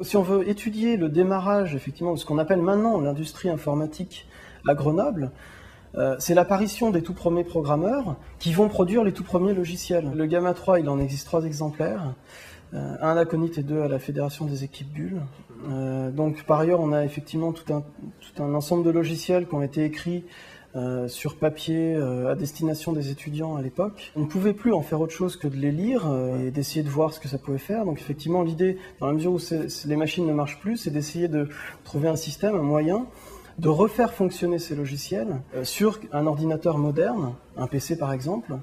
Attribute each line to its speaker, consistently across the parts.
Speaker 1: Si on veut étudier le démarrage, effectivement, de ce qu'on appelle maintenant l'industrie informatique à Grenoble, c'est l'apparition des tout premiers programmeurs qui vont produire les tout premiers logiciels. Le Gamma 3, il en existe 3 exemplaires, un à Conit et 2 à la Fédération des équipes Bull. Donc par ailleurs, on a effectivement tout un ensemble de logiciels qui ont été écrits sur papier à destination des étudiants à l'époque. On ne pouvait plus en faire autre chose que de les lire et d'essayer de voir ce que ça pouvait faire. Donc effectivement, l'idée, dans la mesure où les machines ne marchent plus, c'est d'essayer de trouver un système, un moyen, de refaire fonctionner ces logiciels sur un ordinateur moderne, un PC par exemple,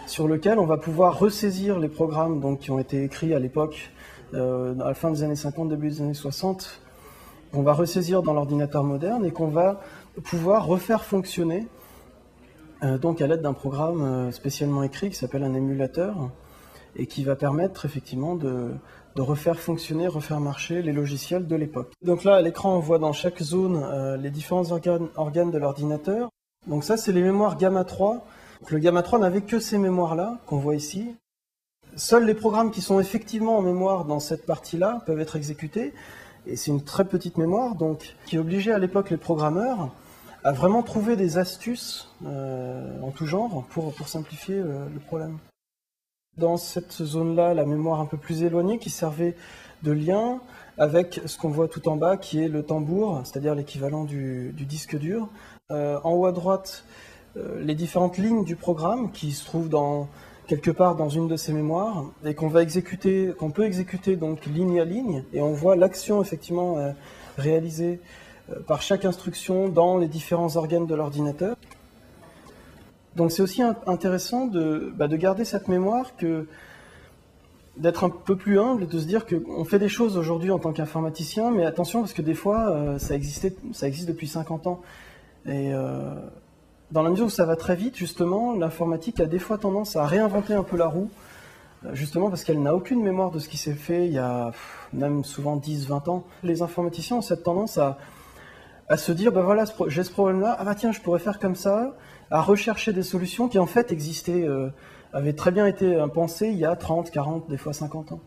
Speaker 1: sur lequel on va pouvoir ressaisir les programmes donc, qui ont été écrits à l'époque, à la fin des années 50, début des années 60, qu'on va ressaisir dans l'ordinateur moderne et qu'on va pouvoir refaire fonctionner donc à l'aide d'un programme spécialement écrit qui s'appelle un émulateur et qui va permettre effectivement de refaire fonctionner, refaire marcher les logiciels de l'époque. Donc là, à l'écran, on voit dans chaque zone les différents organes de l'ordinateur. Donc ça, c'est les mémoires Gamma 3. Donc le Gamma 3 n'avait que ces mémoires-là qu'on voit ici. Seuls les programmes qui sont effectivement en mémoire dans cette partie-là peuvent être exécutés. Et c'est une très petite mémoire, donc, qui obligeait à l'époque les programmeurs à vraiment trouver des astuces en tout genre pour simplifier le problème. Dans cette zone-là, la mémoire un peu plus éloignée qui servait de lien avec ce qu'on voit tout en bas, qui est le tambour, c'est-à-dire l'équivalent du disque dur. En haut à droite, les différentes lignes du programme qui se trouvent quelque part dans une de ces mémoires et qu'on peut exécuter donc ligne à ligne, et on voit l'action effectivement réalisée par chaque instruction dans les différents organes de l'ordinateur. Donc c'est aussi intéressant de garder cette mémoire, d'être un peu plus humble et de se dire qu'on fait des choses aujourd'hui en tant qu'informaticien, mais attention parce que des fois ça existe depuis 50 ans. Et dans la mesure où ça va très vite, justement, l'informatique a des fois tendance à réinventer un peu la roue, justement parce qu'elle n'a aucune mémoire de ce qui s'est fait il y a même souvent 10-20 ans. Les informaticiens ont cette tendance à se dire, ben voilà, j'ai ce problème-là, ah bah tiens, je pourrais faire comme ça, à rechercher des solutions qui en fait existaient, avaient très bien été pensées il y a 30, 40, des fois 50 ans.